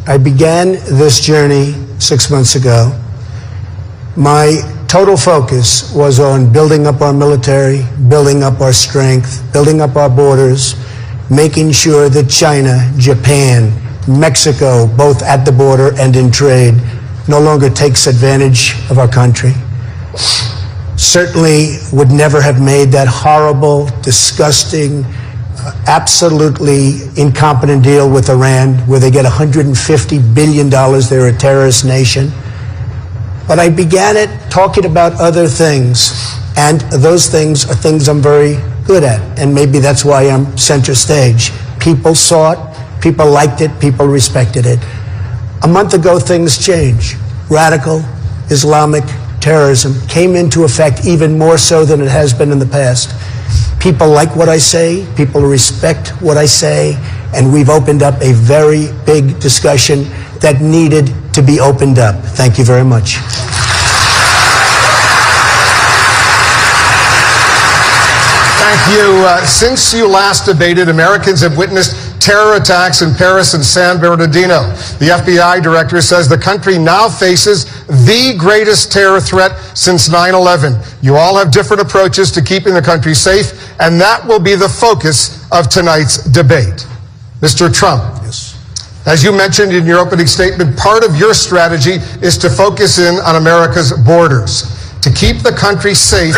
I began this journey 6 months ago. My total focus was on building up our military, building up our strength, building up our borders, making sure that China, Japan, Mexico, both at the border and in trade, no longer takes advantage of our country. Certainly would never have made that horrible, disgusting, absolutely incompetent deal with Iran, where they get $150 billion. They're a terrorist nation. But I began it talking about other things, and those things are things I'm very good at, and maybe that's why I'm center stage. People saw it, people liked it, people respected it. A month ago, things changed. Radical Islamic terrorism came into effect even more so than it has been in the past. People like what I say, people respect what I say, and we've opened up a very big discussion that needed to be opened up. Thank you very much. Thank you. Since you last debated, Americans have witnessed terror attacks in Paris and San Bernardino. The FBI director says the country now faces the greatest terror threat since 9/11. You all have different approaches to keeping the country safe, and that will be the focus of tonight's debate. Mr. Trump, Yes. As you mentioned in your opening statement, part of your strategy is to focus in on America's borders. To keep the country safe,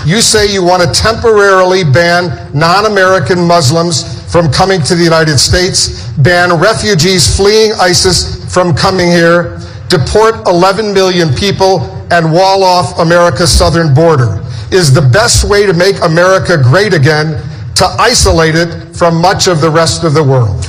you say you want to temporarily ban non-American Muslims from coming to the United States, ban refugees fleeing ISIS from coming here, deport 11 million people, and wall off America's southern border. Is the best way to make America great again to isolate it from much of the rest of the world?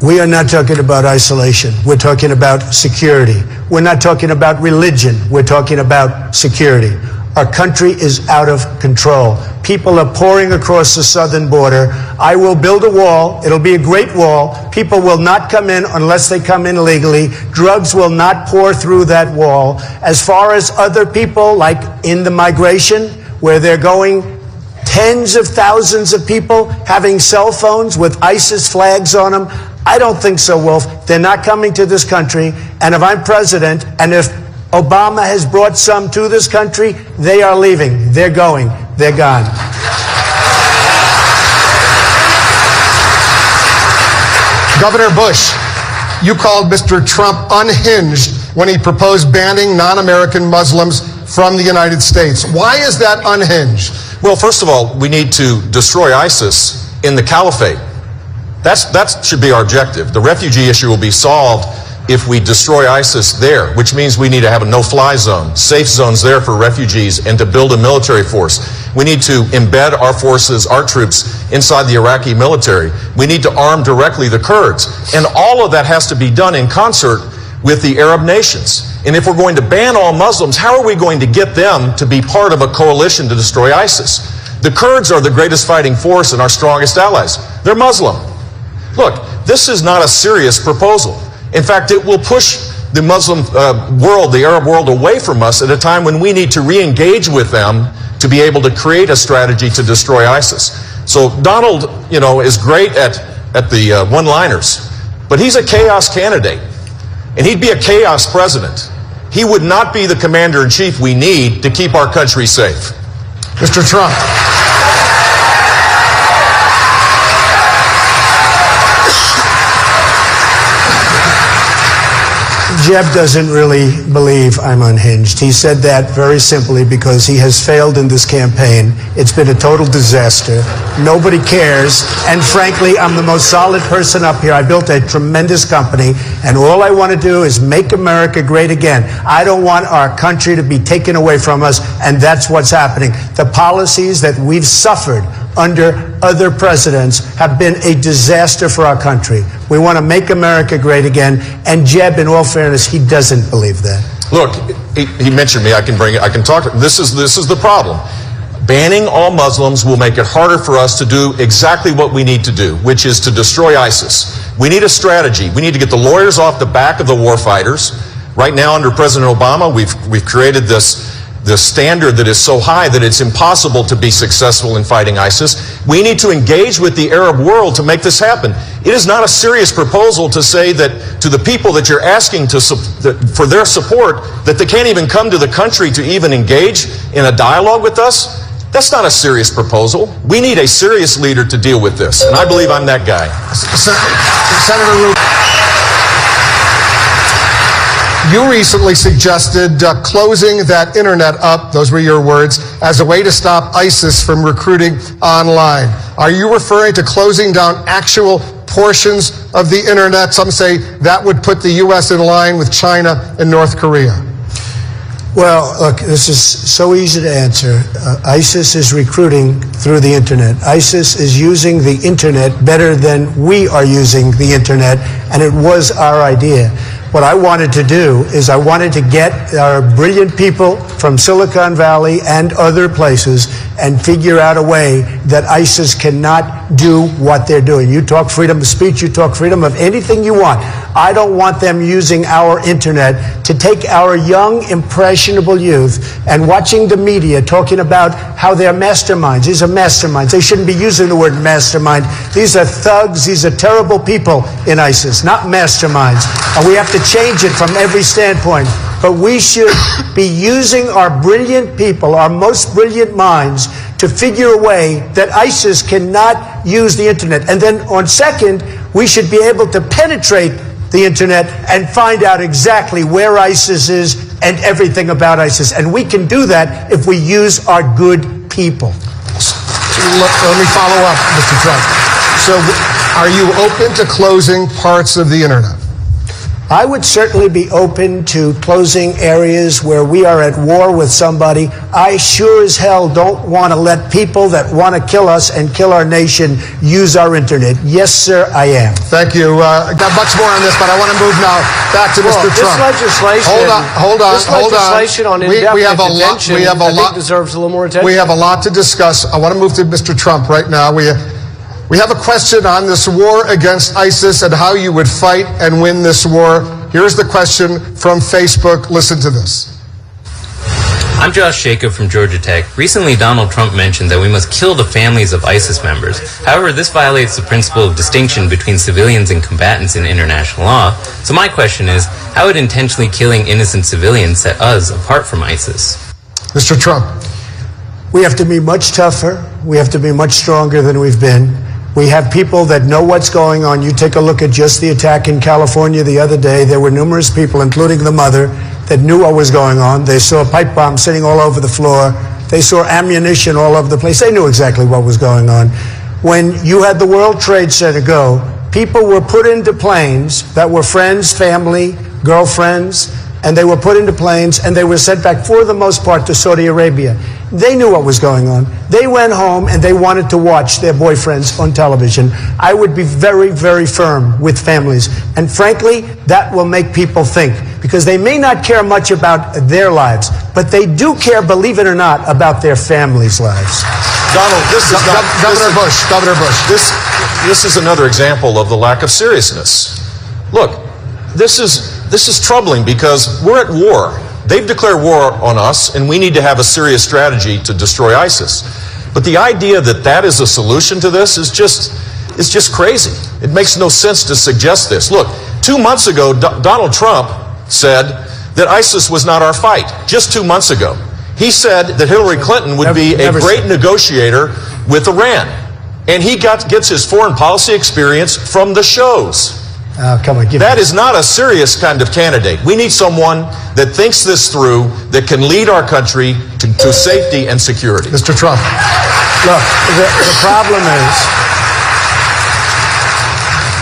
We are not talking about isolation. We're talking about security. We're not talking about religion. We're talking about security. Our country is out of control. People are pouring across the southern border. I will build a wall. It'll be a great wall. People will not come in unless they come in legally. Drugs will not pour through that wall. As far as other people, like in the migration, where they're going, tens of thousands of people having cell phones with ISIS flags on them, I don't think so, Wolf. They're not coming to this country. And if I'm president, and if Obama has brought some to this country, they are leaving. They're going. They're gone. Governor Bush, you called Mr. Trump unhinged when he proposed banning non-American Muslims from the United States. Why is that unhinged? Well, first of all, we need to destroy ISIS in the caliphate. That should be our objective. The refugee issue will be solved if we destroy ISIS there, which means we need to have a no-fly zone, safe zones there for refugees, and to build a military force. We need to embed our forces, our troops, inside the Iraqi military. We need to arm directly the Kurds. And all of that has to be done in concert with the Arab nations. And if we're going to ban all Muslims, how are we going to get them to be part of a coalition to destroy ISIS? The Kurds are the greatest fighting force and our strongest allies. They're Muslim. Look, this is not a serious proposal. In fact, it will push the Muslim world, the Arab world, away from us at a time when we need to re-engage with them to be able to create a strategy to destroy ISIS. So Donald, is great at the one-liners, but he's a chaos candidate, and he'd be a chaos president. He would not be the commander-in-chief we need to keep our country safe. Mr. Trump. Jeb doesn't really believe I'm unhinged. He said that very simply because he has failed in this campaign. It's been a total disaster. Nobody cares. And frankly, I'm the most solid person up here. I built a tremendous company, and all I want to do is make America great again. I don't want our country to be taken away from us, and that's what's happening. The policies that we've suffered under other presidents have been a disaster for our country. We want to make America great again, and Jeb, in all fairness, he doesn't believe that. Look, he mentioned me. I can talk. This is the problem. Banning all Muslims will make it harder for us to do exactly what we need to do, which is to destroy ISIS. We need a strategy. We need to get the lawyers off the back of the war fighters. Right now, under President Obama, we've created this the standard that is so high that it's impossible to be successful in fighting ISIS. We need to engage with the Arab world to make this happen. It is not a serious proposal to say that to the people that you're asking for their support, that they can't even come to the country to even engage in a dialogue with us. That's not a serious proposal. We need a serious leader to deal with this, and I believe I'm that guy. Senator Rubin, you recently suggested closing that internet up, those were your words, as a way to stop ISIS from recruiting online. Are you referring to closing down actual portions of the internet? Some say that would put the U.S. in line with China and North Korea. Well, look, this is so easy to answer. ISIS is recruiting through the internet. ISIS is using the internet better than we are using the internet, and it was our idea. What I wanted to do is I wanted to get our brilliant people from Silicon Valley and other places and figure out a way that ISIS cannot do what they're doing. You talk freedom of speech, you talk freedom of anything you want. I don't want them using our internet to take our young, impressionable youth and watching the media talking about how they're masterminds. These are masterminds. They shouldn't be using the word mastermind. These are thugs. These are terrible people in ISIS, not masterminds. And we have to change it from every standpoint. But we should be using our brilliant people, our most brilliant minds, to figure a way that ISIS cannot use the internet. And then on second, we should be able to penetrate the internet and find out exactly where ISIS is and everything about ISIS. And we can do that if we use our good people. Let me follow up, Mr. Trump. So are you open to closing parts of the internet? I would certainly be open to closing areas where we are at war with somebody. I sure as hell don't want to let people that want to kill us and kill our nation use our internet. Yes, sir, I am. Thank you. Got much more on this, but I want to move now back to Mr. Trump. This legislation, hold on. on indefinite detention, I think deserves a little more attention. We have a lot to discuss. I want to move to Mr. Trump right now. We have a question on this war against ISIS and how you would fight and win this war. Here's the question from Facebook. Listen to this. I'm Josh Jacob from Georgia Tech. Recently, Donald Trump mentioned that we must kill the families of ISIS members. However, this violates the principle of distinction between civilians and combatants in international law. So my question is, how would intentionally killing innocent civilians set us apart from ISIS? Mr. Trump. We have to be much tougher. We have to be much stronger than we've been. We have people that know what's going on. You take a look at just the attack in California the other day. There were numerous people, including the mother, that knew what was going on. They saw pipe bombs sitting all over the floor. They saw ammunition all over the place. They knew exactly what was going on. When you had the World Trade Center go, people were put into planes that were friends, family, girlfriends, and they were put into planes and they were sent back, for the most part, to Saudi Arabia. They knew what was going on. They went home and they wanted to watch their boyfriends on television. I would be very, very firm with families. And frankly, that will make people think, because they may not care much about their lives, but they do care, believe it or not, about their families' lives. Donald, this is not, Governor Bush. This is another example of the lack of seriousness. Look, this is troubling because we're at war. They've declared war on us, and we need to have a serious strategy to destroy ISIS. But the idea that that is a solution to this is just crazy. It makes no sense to suggest this. Look, 2 months ago, Donald Trump said that ISIS was not our fight. Just 2 months ago. He said that Hillary Clinton would be a great negotiator with Iran. And he gets his foreign policy experience from the shows. Come on, that is not a serious kind of candidate. We need someone that thinks this through, that can lead our country to safety and security. Mr. Trump. Look, the problem is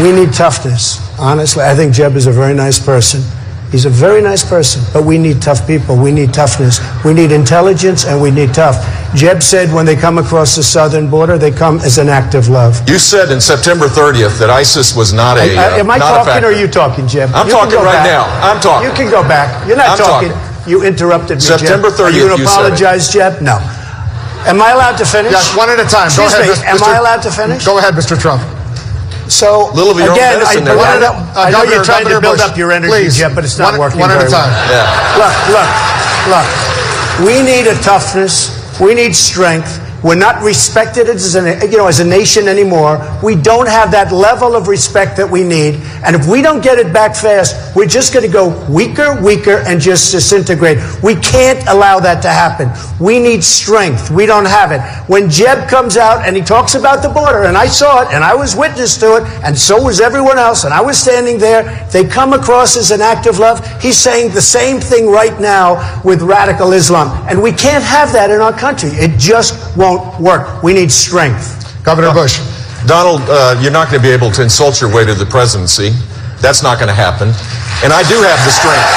we need toughness. Honestly, I think Jeb is a very nice person. He's a very nice person, but we need tough people. We need toughness. We need intelligence, and we need tough. Jeb said when they come across the southern border, they come as an act of love. You said in September 30th that ISIS was not a Am I talking or are you talking, Jeb? I'm talking right now. I'm talking. You can go back. You're not talking. You interrupted me, September 30th, Are you going to apologize, Jeb? No. Am I allowed to finish? Yes, one at a time. Go ahead, Am I allowed to finish? Go ahead, Mr. Trump. So, again, I know you're trying to build up your energy, Jeb, but it's not working one at very a time. well. Yeah. We need a toughness. We need strength. We're not respected as a nation anymore. We don't have that level of respect that we need. And if we don't get it back fast, we're just going to go weaker, and just disintegrate. We can't allow that to happen. We need strength. We don't have it. When Jeb comes out and he talks about the border, and I saw it, and I was witness to it, and so was everyone else, and I was standing there, they come across as an act of love. He's saying the same thing right now with radical Islam. And we can't have that in our country. It just won't work. We need strength. Governor Bush. Donald, you're not going to be able to insult your way to the presidency. That's not going to happen. And I do have the strength.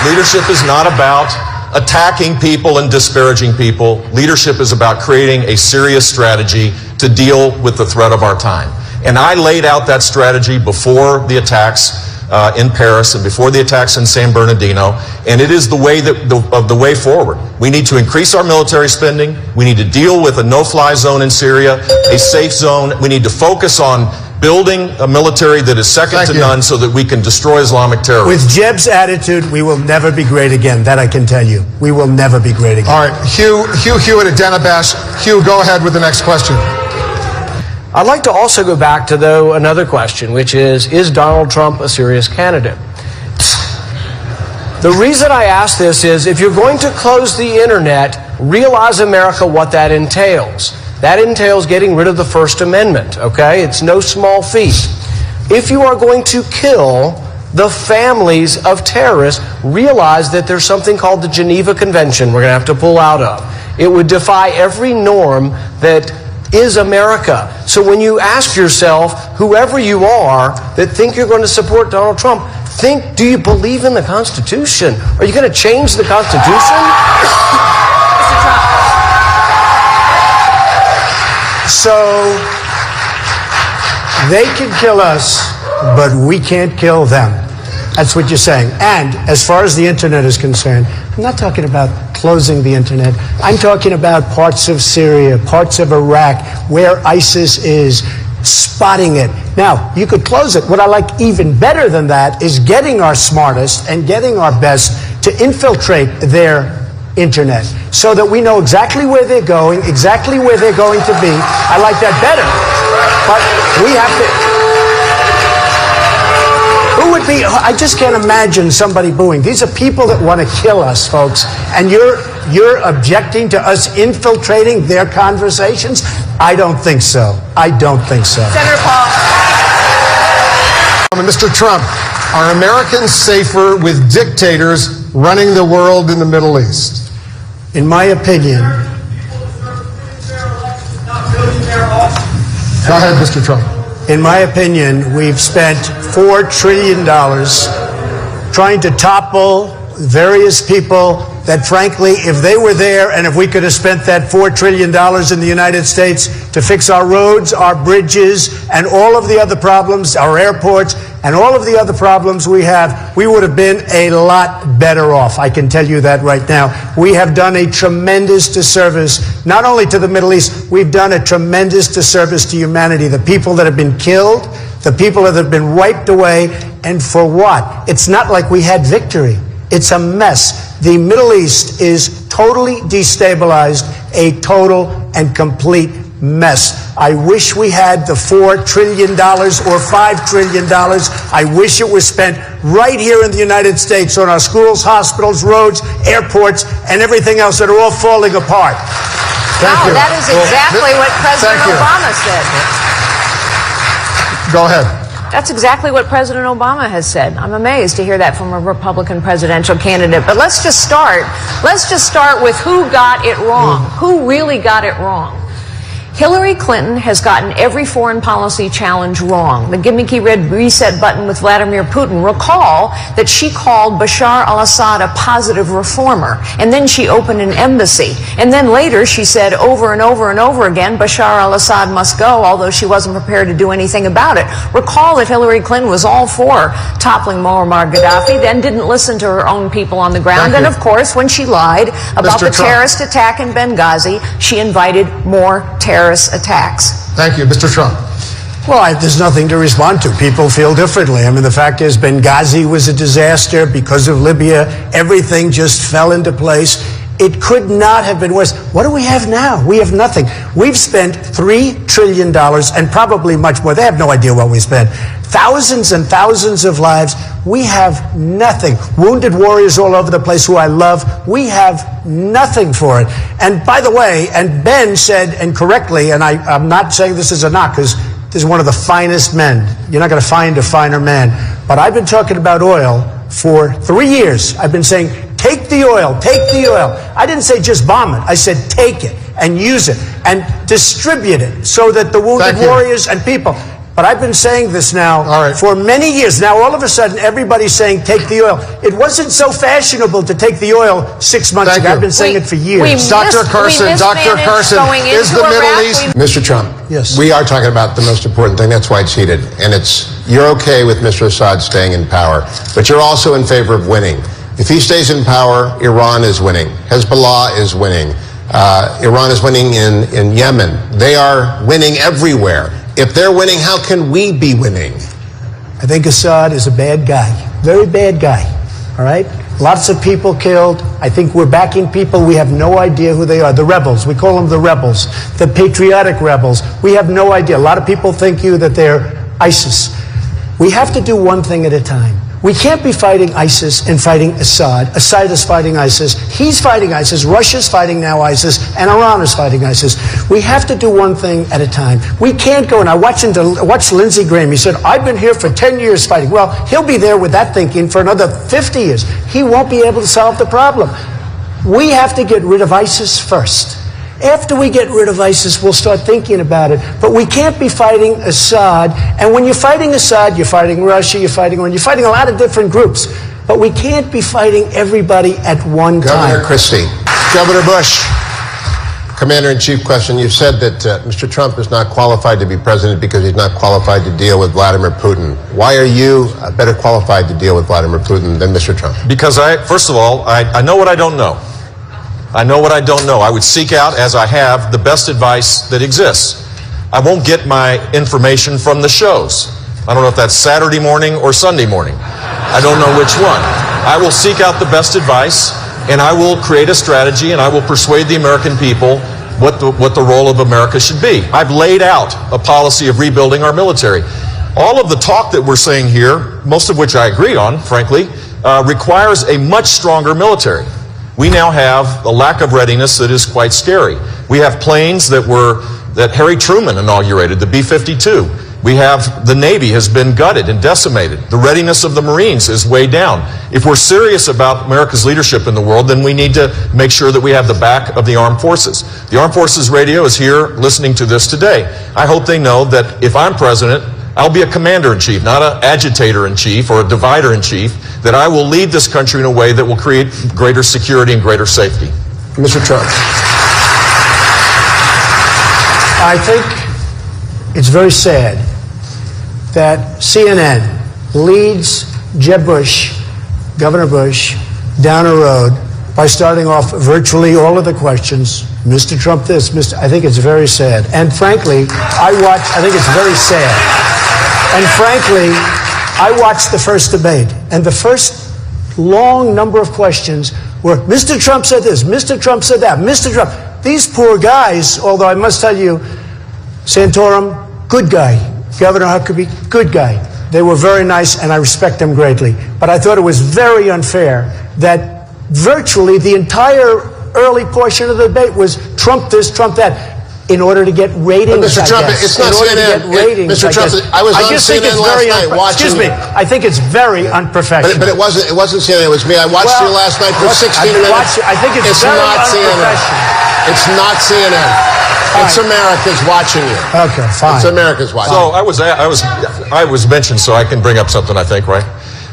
Leadership is not about attacking people and disparaging people. Leadership is about creating a serious strategy to deal with the threat of our time. And I laid out that strategy before the attacks in Paris and before the attacks in San Bernardino, and it is the way forward. We need to increase our military spending. We need to deal with a no-fly zone in Syria, a safe zone. We need to focus on building a military that is second to none so that we can destroy Islamic terrorism. With Jeb's attitude, we will never be great again. That I can tell you. We will never be great again. All right, Hugh Hewitt at Danabash. Hugh, go ahead with the next question. I'd like to also go back to, though, another question, which is Donald Trump a serious candidate? The reason I ask this is, if you're going to close the internet, realize, America, what that entails. That entails getting rid of the First Amendment, okay? It's no small feat. If you are going to kill the families of terrorists, realize that there's something called the Geneva Convention we're going to have to pull out of. It would defy every norm that is America. So when you ask yourself, whoever you are that think you're going to support Donald Trump, think, do you believe in the Constitution? Are you going to change the Constitution? So they can kill us, but we can't kill them. That's what you're saying. And as far as the internet is concerned, I'm not talking about closing the internet. I'm talking about parts of Syria, parts of Iraq, where ISIS is, spotting it. Now, you could close it. What I like even better than that is getting our smartest and getting our best to infiltrate their internet so that we know exactly where they're going, exactly where they're going to be. I like that better. But we have to... Who would be... I just can't imagine somebody booing. These are people that want to kill us, folks. And you're objecting to us infiltrating their conversations? I don't think so. I don't think so. Senator Paul. Mr. Trump, are Americans safer with dictators running the world in the Middle East? In my opinion... Go ahead, Mr. Trump. In my opinion, we've spent $4 trillion trying to topple various people that, frankly, if they were there and if we could have spent that $4 trillion in the United States to fix our roads, our bridges, and all of the other problems, our airports, and all of the other problems we have, we would have been a lot better off. I can tell you that right now. We have done a tremendous disservice, not only to the Middle East, we've done a tremendous disservice to humanity. The people that have been killed, the people that have been wiped away, and for what? It's not like we had victory. It's a mess. The Middle East is totally destabilized, a total and complete mess. I wish we had the $4 trillion or $5 trillion. I wish it was spent right here in the United States on our schools, hospitals, roads, airports, and everything else that are all falling apart. Thank you. That is exactly what President Obama said. Go ahead. That's exactly what President Obama has said. I'm amazed to hear that from a Republican presidential candidate. But let's just start with who got it wrong. Who really got it wrong? Hillary Clinton has gotten every foreign policy challenge wrong. The gimmicky red reset button with Vladimir Putin. Recall that she called Bashar al-Assad a positive reformer, and then she opened an embassy. And then later she said over and over and over again, Bashar al-Assad must go, although she wasn't prepared to do anything about it. Recall that Hillary Clinton was all for toppling Muammar Gaddafi, then didn't listen to her own people on the ground. And of course, when she lied about the terrorist attack in Benghazi, she invited more terrorist attacks. Thank you, Mr. Trump. Well, there's nothing to respond to. People feel differently. I mean, the fact is Benghazi was a disaster because of Libya. Everything just fell into place. It could not have been worse. What do we have now? We have nothing. We've spent $3 trillion and probably much more. They have no idea what we spent. Thousands and thousands of lives. We have nothing. Wounded warriors all over the place who I love. We have nothing for it. And by the way, and Ben said, and correctly, and I'm not saying this is a knock, because this is one of the finest men. You're not going to find a finer man. But I've been talking about oil for 3 years. I've been saying, take the oil, take the oil. I didn't say just bomb it. I said take it and use it and distribute it so that the wounded warriors and people. But I've been saying this now for many years. Now, all of a sudden, everybody's saying take the oil. It wasn't so fashionable to take the oil 6 months ago. I've been saying it for years. Dr. Carson, is the Middle East... Mr. Trump, yes. We are talking about the most important thing. That's why it's heated. And you're okay with Mr. Assad staying in power, but you're also in favor of winning. If he stays in power, Iran is winning. Hezbollah is winning. Iran is winning in Yemen. They are winning everywhere. If they're winning, how can we be winning? I think Assad is a bad guy. Very bad guy. All right? Lots of people killed. I think we're backing people. We have no idea who they are. The rebels. We call them the rebels. The patriotic rebels. We have no idea. A lot of people think that they're ISIS. We have to do one thing at a time. We can't be fighting ISIS and fighting Assad. Assad is fighting ISIS. He's fighting ISIS. Russia's fighting now ISIS. And Iran is fighting ISIS. We have to do one thing at a time. We can't go, and I watched Lindsey Graham. He said, I've been here for 10 years fighting. Well, he'll be there with that thinking for another 50 years. He won't be able to solve the problem. We have to get rid of ISIS first. After we get rid of ISIS, we'll start thinking about it. But we can't be fighting Assad. And when you're fighting Assad, you're fighting Russia, you're fighting Iran, you're fighting a lot of different groups. But we can't be fighting everybody at one time. Governor Christie. Governor Bush. Commander-in-Chief question. You said that Mr. Trump is not qualified to be president because he's not qualified to deal with Vladimir Putin. Why are you better qualified to deal with Vladimir Putin than Mr. Trump? Because first of all, I know what I don't know. I know what I don't know. I would seek out, as I have, the best advice that exists. I won't get my information from the shows. I don't know if that's Saturday morning or Sunday morning. I don't know which one. I will seek out the best advice, and I will create a strategy, and I will persuade the American people what the role of America should be. I've laid out a policy of rebuilding our military. All of the talk that we're saying here, most of which I agree on, frankly, requires a much stronger military. We now have a lack of readiness that is quite scary. We have planes that Harry Truman inaugurated, the B-52. We have the Navy has been gutted and decimated. The readiness of the Marines is way down. If we're serious about America's leadership in the world, then we need to make sure that we have the back of the armed forces. The Armed Forces Radio is here listening to this today. I hope they know that if I'm president, I'll be a commander-in-chief, not an agitator-in-chief or a divider-in-chief, that I will lead this country in a way that will create greater security and greater safety. Mr. Trump. I think it's very sad that CNN leads Jeb Bush, Governor Bush, down a road by starting off virtually all of the questions, Mr. Trump this, I think it's very sad. And frankly, I think it's very sad. And frankly, I watched the first debate, and the first long number of questions were, Mr. Trump said this, Mr. Trump said that, Mr. Trump. These poor guys, although I must tell you, Santorum, good guy. Governor Huckabee, good guy. They were very nice, and I respect them greatly. But I thought it was very unfair that virtually the entire early portion of the debate was Trump this, Trump that. In order to get ratings, Mr. Trump, it's not CNN. Mr. Trump, I was on CNN last night watching. Excuse me. I think it's very unprofessional. But it wasn't CNN. It was me. I watched you last night for 16 minutes. I think it's very unprofessional. It's not CNN. It's America's watching you. Okay, fine. It's America's watching. So I was mentioned, so I can bring up something. I think, right?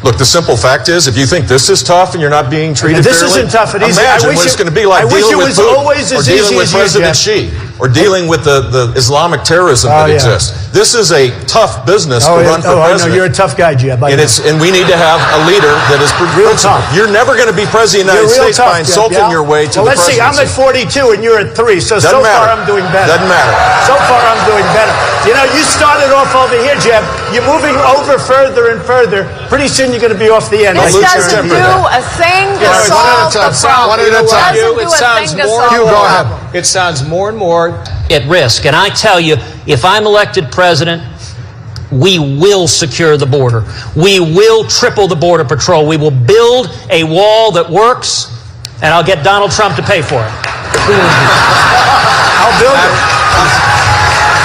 Look, the simple fact is, if you think this is tough and you're not being treated this fairly, isn't tough and easy. Imagine what it's going to be like dealing with Putin or dealing with President Xi. or dealing with the Islamic terrorism that exists. This is a tough business to run for president. I know, you're a tough guy, Jeb. And we need to have a leader that is real principled. tough. You're never going to be president of the United States by insulting your way to the presidency. Let's see, I'm at 42 and you're at 3, so Doesn't far matter. I'm doing better. Doesn't matter. So far I'm doing better. You know, you started off over here, Jeb. You're moving over further and further. Pretty soon you're going to be off the end. This doesn't do a thing to solve the problem. One at a time. It sounds more. Hugh, go ahead. It sounds more and more at risk. And I tell you, if I'm elected president, we will secure the border. We will triple the Border Patrol. We will build a wall that works, and I'll get Donald Trump to pay for it. I'll build it.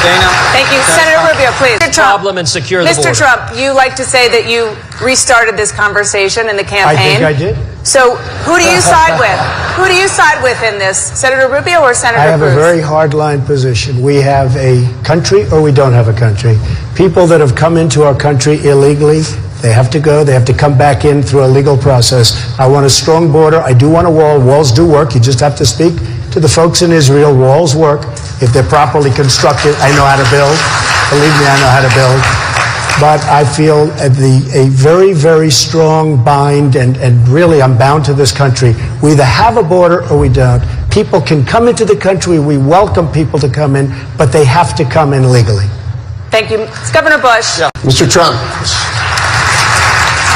Dana. Thank you. Senator Rubio, please. Mr. Trump, Problem and secure the border. Mr. Trump, you like to say that you restarted this conversation in the campaign. I think I did. So who do you side with? Who do you side with in this? Senator Rubio or Senator I have Cruz? a very hard-line position. We have a country or we don't have a country. People that have come into our country illegally, they have to go. They have to come back in through a legal process. I want a strong border. I do want a wall. Walls do work. You just have to speak to the folks in Israel. Walls work if they're properly constructed. I know how to build. Believe me, I know how to build. But I feel a very, very strong bind, and really I'm bound to this country. We either have a border or we don't. People can come into the country. We welcome people to come in, but they have to come in legally. Thank you. It's Governor Bush. Yeah. Mr. Trump,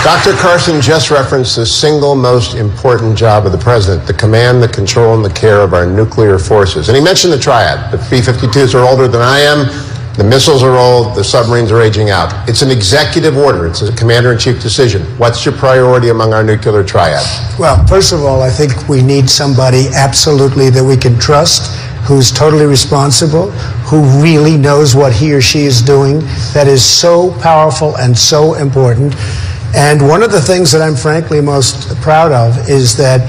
Dr. Carson just referenced the single most important job of the president, the command, the control, and the care of our nuclear forces. And he mentioned the triad. The B-52s are older than I am. The missiles are old. The submarines are aging out. It's an executive order. It's a commander-in-chief decision. What's your priority among our nuclear triad? Well, first of all, I think we need somebody absolutely that we can trust, who's totally responsible, who really knows what he or she is doing, that is so powerful and so important. And one of the things that I'm frankly most proud of is that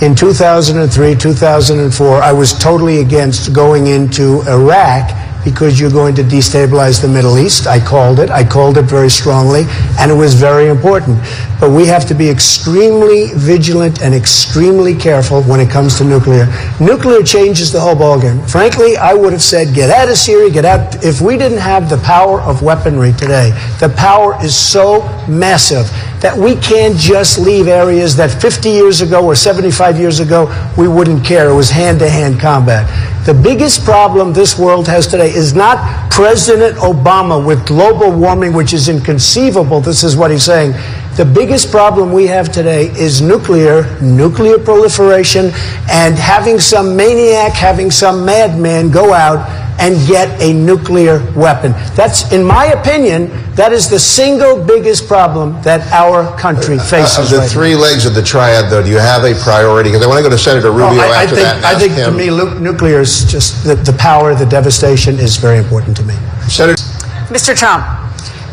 in 2003, 2004, I was totally against going into Iraq because you're going to destabilize the Middle East. I called it very strongly, and it was very important. But we have to be extremely vigilant and extremely careful when it comes to nuclear. Nuclear changes the whole ballgame. Frankly, I would have said, get out of Syria, get out. If we didn't have the power of weaponry today, the power is so massive that we can't just leave areas that 50 years ago or 75 years ago, we wouldn't care. It was hand-to-hand combat. The biggest problem this world has today is not President Obama with global warming, which is inconceivable. This is what he's saying. The biggest problem we have today is nuclear proliferation, and having some maniac, having some madman go out and get a nuclear weapon. That's, in my opinion, that is the single biggest problem that our country faces. Of the three legs of the triad, though, do you have a priority? Because I want to go to Senator Rubio after that. I think to me, nuclear is just the power, the devastation is very important to me. Senator. Mr. Trump,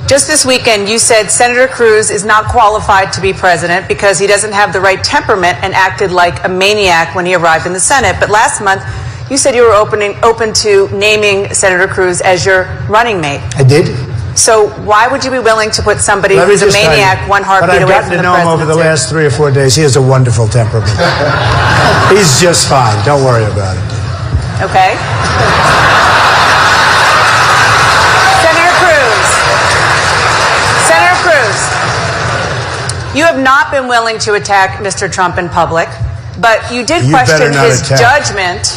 just this weekend you said Senator Cruz is not qualified to be president because he doesn't have the right temperament and acted like a maniac when he arrived in the Senate. But last month, you said you were open to naming Senator Cruz as your running mate. I did. So why would you be willing to put somebody who's a maniac one heartbeat away from the presidency? But I've gotten to know him over the last 3 or 4 days. He has a wonderful temperament. He's just fine. Don't worry about it. Okay. Senator Cruz, you have not been willing to attack Mr. Trump in public, but you did question his judgment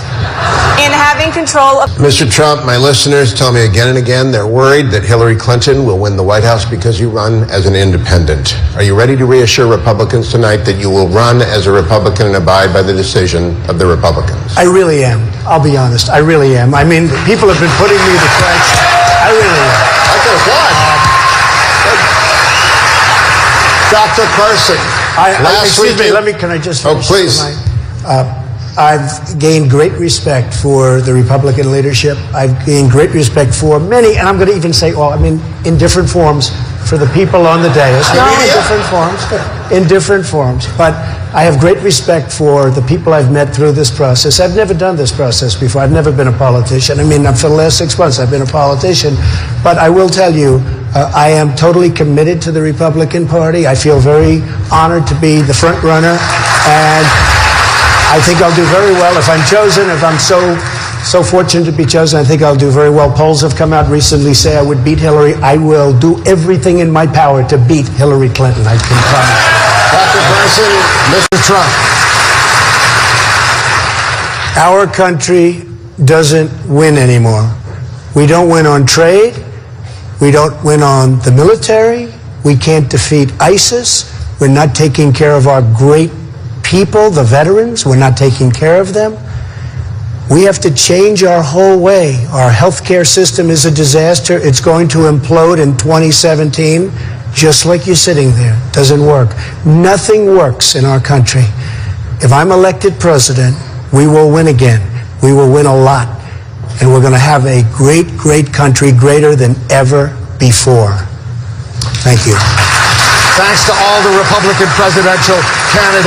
in having control of... Mr. Trump, my listeners tell me again and again they're worried that Hillary Clinton will win the White House because you run as an independent. Are you ready to reassure Republicans tonight that you will run as a Republican and abide by the decision of the Republicans? I really am. I'll be honest. I really am. I mean, people have been putting me to test. I really am. I can applaud. Dr. Carson. Excuse me, can I just finish? Oh, please. I've gained great respect for the Republican leadership. I've gained great respect for many, and I'm going to even say all, in different forms, for the people on the dais. In different forms. But I have great respect for the people I've met through this process. I've never done this process before. I've never been a politician. For the last 6 months, I've been a politician. But I will tell you, I am totally committed to the Republican Party. I feel very honored to be the front runner, and I think I'll do very well if I'm chosen, if I'm so so fortunate to be chosen. I think I'll do very well. Polls have come out recently say I would beat Hillary. I will do everything in my power to beat Hillary Clinton. I can promise. Dr. Bryson, Mr. Trump. Our country doesn't win anymore. We don't win on trade. We don't win on the military. We can't defeat ISIS. We're not taking care of our great people, the veterans. We're not taking care of them. We have to change our whole way. Our healthcare system is a disaster. It's going to implode in 2017, just like you're sitting there. It doesn't work. Nothing works in our country. If I'm elected president, we will win again. We will win a lot. And we're going to have a great, great country, greater than ever before. Thank you. Thanks to all the Republican presidential candidates.